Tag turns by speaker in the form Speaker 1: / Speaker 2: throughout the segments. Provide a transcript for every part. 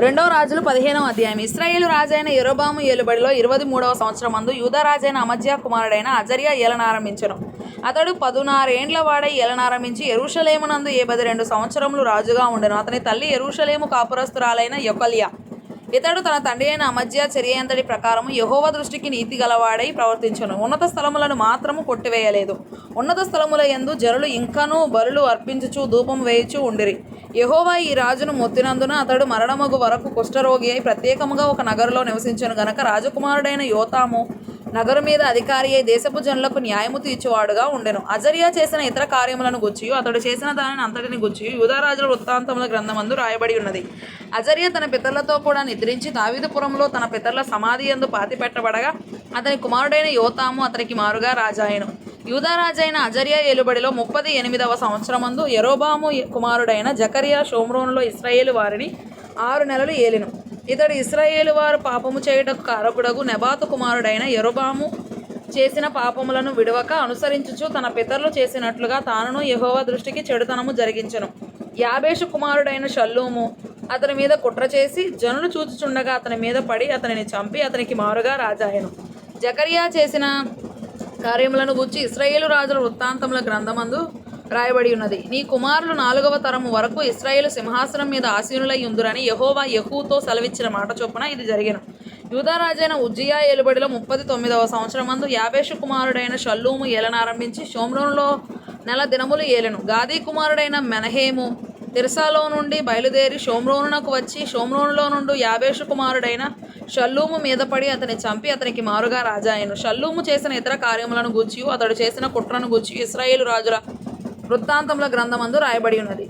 Speaker 1: రెండవ రాజులు 15వ అధ్యాయం. ఇశ్రాయేలు రాజైన యరొబాము ఏలుబడిలో 23వ సంవత్సరమందు యూదా రాజైన అమజ్యా కుమారుడైన అజర్యా ఏలనారంభించెను. అతడు 16 ఏండ్ల వాడై ఏలనారంభించి యెరూషలేమునందు 72 సంవత్సరములు రాజుగా ఉండెను. అతని తల్లి యెరూషలేము కాపురస్తురాలైన యొకల్యా. ఇతడు తన తండ్రి అయిన అమజ్యా చర్య అంతటి ప్రకారము యెహోవా దృష్టికి నీతి గలవాడై ప్రవర్తించెను. ఉన్నత స్థలములను మాత్రము కొట్టివేయలేదు. ఉన్నత స్థలముల యందు జనులు ఇంకనూ బలులు అర్పించుచు ధూపం వేయుచూ ఉండిరి. యెహోవా ఈ రాజును మొత్తినందున అతడు మరణమగు వరకు కుష్ఠరోగి అయి ప్రత్యేకముగా ఒక నగరులో నివసించెను గనక రాజకుమారుడైన యోతాము నగరు మీద అధికారి అయి దేశపు జనులకు న్యాయము తీర్చువాడుగా ఉండెను. అజర్యా చేసిన ఇతర కార్యములను గుచ్చియు అతడు చేసిన దానిని అంతటిని గుచ్చియు యూదా రాజుల వృత్తాంతముల గ్రంథమందు రాయబడి ఉన్నది. అజర్యా తన పితరులతో కూడా నిద్రించి దావీదుపురంలో తన పితరుల సమాధి యందు పాతిపెట్టబడగా అతని కుమారుడైన యోతాము అతనికి మారుగా రాజాయెను. యూదా రాజైన అజర్యా ఏలుబడిలో 38వ సంవత్సరమందు యరొబాము కుమారుడైన జకర్యా షోమ్రోనులో ఇశ్రాయేలు వారిని 6 నెలలు ఏలెను. ఇతడు ఇశ్రాయేలు వారు పాపము చేయుటకు కారకుడగు నెబాతు కుమారుడైన యరొబాము చేసిన పాపములను విడవక అనుసరించుచు తన పితరులు చేసినట్లుగా తానును యెహోవా దృష్టికి చెడుతనము జరిగించెను. యాబేషు కుమారుడైన షల్లూము అతని మీద కుట్ర చేసి జనులు చూచుచుండగా అతని మీద పడి అతనిని చంపి అతనికి మారుగా రాజాయెను. జకర్యా చేసిన కార్యములను గూర్చి ఇశ్రాయేలు రాజుల వృత్తాంతముల గ్రంథమందు రాయబడి ఉన్నది. నీ కుమారులు 4వ తరము వరకు ఇశ్రాయేలు సింహాసనం మీద ఆసీనులై ఉందురని యెహోవా యెహూతో సెలవిచ్చిన మాట చొప్పున ఇది జరిగెను. యూదా రాజైన ఉజ్జియా ఏలుబడిలో 39వ సంవత్సరమందు యాబేషు కుమారుడైన షల్లూము ఏలనారంభించి షోమ్రోనులో నెల దినములు ఏలెను. గాదీ కుమారుడైన మెనహేము తిర్సాలో నుండి బయలుదేరి షోమ్రోనునకు వచ్చి షోమ్రోనులో నుండి యాబేషు కుమారుడైన షల్లూము మీద పడి అతని చంపి అతనికి మారుగా రాజాయెను. షల్లూము చేసిన ఇతర కార్యములను గూర్చియు అతడు చేసిన కుట్రను గూర్చి ఇశ్రాయేలు రాజుల వృత్తాంతముల గ్రంథమందు రాయబడి ఉన్నది.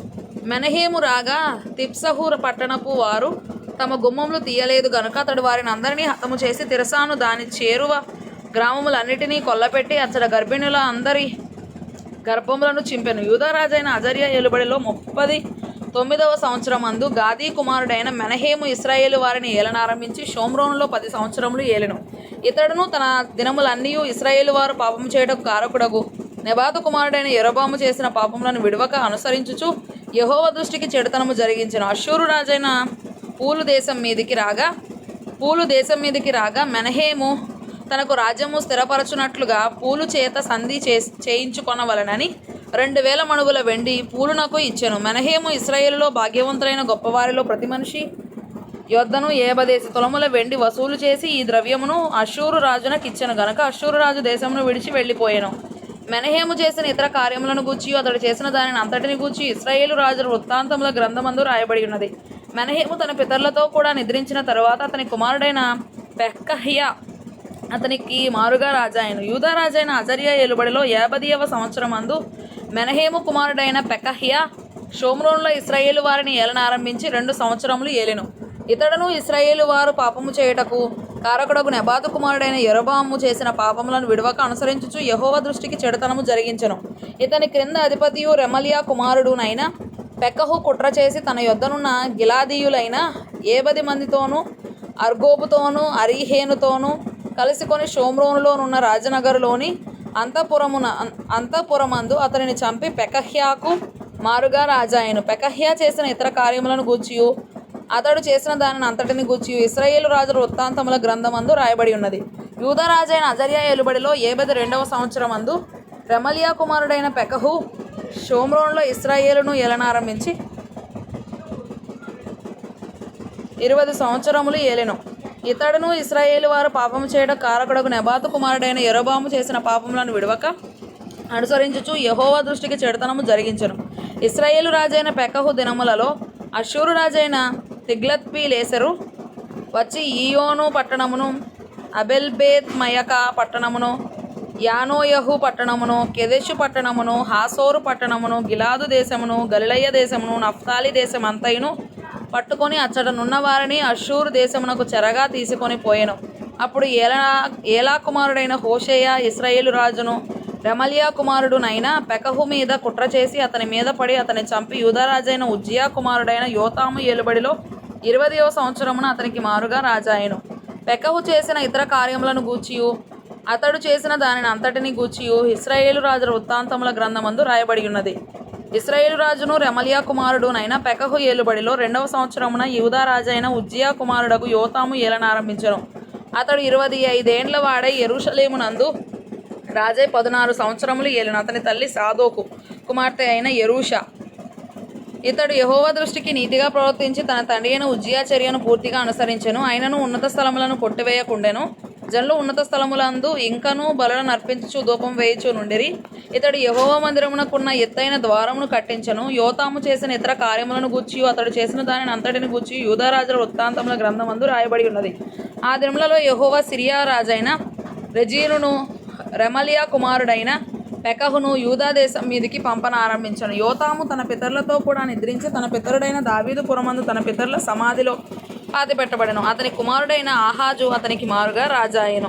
Speaker 1: మెనహేము రాగా తిప్సహు పట్టణపు వారు తమ గుమ్మములు తీయలేదు గనుక అతడు వారిని అందరినీ హతము చేసి తిర్సాను దాని చేరువ గ్రామములన్నిటినీ కొల్లపెట్టి అచ్చట గర్భిణుల అందరి గర్భములను చింపెను. యూదా రాజైన అజర్యా ఏలుబడిలో 39వ సంవత్సరమందు గాదీ కుమారుడైన మెనహేము ఇశ్రాయేలు వారిని ఏలనారంభించి షోమ్రోనులో 10 సంవత్సరములు ఏలెను. ఇతడును తన దినములన్నీ ఇశ్రాయేలు వారు పాపము చేయుటకు కారకుడగు నెబాతు కుమారుడైన యరొబాము చేసిన పాపములను విడవక అనుసరించుచు యెహోవా దృష్టికి చెడుతనము జరిగించెను. అష్షూరు రాజైన పూలు దేశం మీదికి రాగా మెనహేము తనకు రాజ్యము స్థిరపరచునట్లుగా పూలు చేత సంధి చేయించుకొనవలనని 2000 మణుగుల వెండి పూలునకు ఇచ్చెను. మెనహేము ఇశ్రాయేలులో భాగ్యవంతులైన గొప్పవారిలో ప్రతి మనిషి యొద్దను 50 తులముల వెండి వసూలు చేసి ఈ ద్రవ్యమును అష్షూరు రాజునకు ఇచ్చెను గనక అష్షూరు రాజు దేశమును విడిచి వెళ్ళిపోయెను. మెనహేము చేసిన ఇతర కార్యములను గూర్చి అతడు చేసిన దానిని అంతటిని గూర్చి ఇశ్రాయేలు రాజుల వృత్తాంతముల గ్రంథమందు రాయబడి ఉన్నది. మెనహేము తన పితరులతో కూడా నిద్రించిన తరువాత అతని కుమారుడైన పెకహ్యా అతనికి మారుగా రాజాయెను. యూదా రాజైన అజర్యా ఏలుబడిలో 50వ సంవత్సరమందు మెనహేము కుమారుడైన పెకహ్యా షోమ్రోనులో ఇశ్రాయేలు వారిని ఏలనారంభించి 2 సంవత్సరములు ఏలెను. ఇతడును ఇశ్రాయేలు వారు పాపము చేయుటకు కారకుడగు నెబాతు కుమారుడైన యరొబాము చేసిన పాపములను విడవక అనుసరించుచు యెహోవా దృష్టికి చెడుతనము జరిగించెను. ఇతని క్రింద అధిపతియు రెమల్యా కుమారుడునైన పెకహు కుట్ర చేసి తన యొద్దనున్న గిలాదీయులైన 70 మందితోనూ అర్గోబుతోనూ అరీహేనుతోనూ కలిసికొని షోమ్రోనులోనున్న రాజనగరులోని అంతఃపురమందు అతనిని చంపి పెకహ్యాకు మారుగా రాజాయెను. పెకహ్యా చేసిన ఇతర కార్యములను గూర్చియు అతడు చేసిన దానిని అంతటిని గూర్చియు ఇశ్రాయేలు రాజుల వృత్తాంతముల గ్రంథమందు రాయబడి ఉన్నది. యూదా రాజైన అజర్యా ఏలుబడిలో 52వ సంవత్సరమందు రెమల్యా కుమారుడైన పెకహు షోమ్రోనులో ఇశ్రాయేలును ఏలనారంభించి 20 సంవత్సరములు ఏలెను. ఇతడును ఇశ్రాయేలు వారు పాపము చేయడం కారకుడగు నెబాతు కుమారుడైన యరొబాము చేసిన పాపములను విడవక అనుసరించుచు యెహోవా దృష్టికి చెడుతనము జరిగించెను. ఇశ్రాయేలు రాజైన పెకహు దినములలో అష్షూరు రాజైన తిగ్లత్పిలేసెరు వచ్చి ఈయోను పట్టణమును అబెల్బేత్ మయకా పట్టణమును యానోయహు పట్టణమును కెదెషు పట్టణమును హాసోరు పట్టణమును గిలాదు దేశమును గలిలయ దేశమును నఫ్తాలి దేశమంతయును పట్టుకొని అచ్చట నున్న వారిని అష్షూరు దేశమునకు చెరగా తీసుకొని పోయెను. అప్పుడు ఏలా కుమారుడైన హోషేయ ఇశ్రాయేలు రాజును రెమల్యా కుమారుడునైన పెకహు మీద కుట్ర చేసి అతని మీద పడి అతని చంపి యూదా రాజైన ఉజ్జియా కుమారుడైన యోతాము ఏలుబడిలో 20వ సంవత్సరమున అతనికి మారుగా రాజాయెను. పెకహు చేసిన ఇతర కార్యములను గూర్చియు అతడు చేసిన దానిని అంతటిని గూర్చియు ఇశ్రాయేలు రాజుల వృత్తాంతముల గ్రంథమందు రాయబడి ఉన్నది. ఇశ్రాయేలు రాజును రెమలియా కుమారుడునైన పెకహు ఏలుబడిలో 2వ సంవత్సరమున యూదా రాజైన ఉజ్జియా కుమారుడగు యోతాము ఏలనారంభించెను. అతడు 25 ఏండ్ల వాడై యెరూషలేమునందు రాజై 16 సంవత్సరములు ఏలెను. అతని తల్లి సాదోకు కుమార్తె అయిన యెరూషా. ఇతడు యెహోవా దృష్టికి నీతిగా ప్రవర్తించి తన తండ్రి అయిన ఉజ్జియా చర్యను పూర్తిగా అనుసరించెను. ఆయనను ఉన్నత స్థలములను కొట్టివేయకుండెను. జనులు ఉన్నత స్థలములందు ఇంకనూ బలులను అర్పించుచు ధూపం వేయుచు నుండిరి. ఇతడు యెహోవా మందిరమునకున్న ఎత్తైన ద్వారమును కట్టించెను. యోతాము చేసిన ఇతర కార్యములను గూర్చియు అతడు చేసిన దానిని అంతటిని గూర్చి యూదా రాజుల వృత్తాంతముల గ్రంథమందు రాయబడి ఉన్నది. ఆ దినములలో యెహోవా సిరియా రాజైన రెజీనును రెమలియా కుమారుడైన పెకహును యూదా దేశం మీదికి పంపనారంభించెను. యోతాము తన పితరులతో కూడా నిద్రించి తన పితరుడైన దావీదు పురమందు తన పితరుల సమాధిలో పాతిపెట్టబడెను. అతని కుమారుడైన ఆహాజు అతనికి మారుగా రాజాయెను.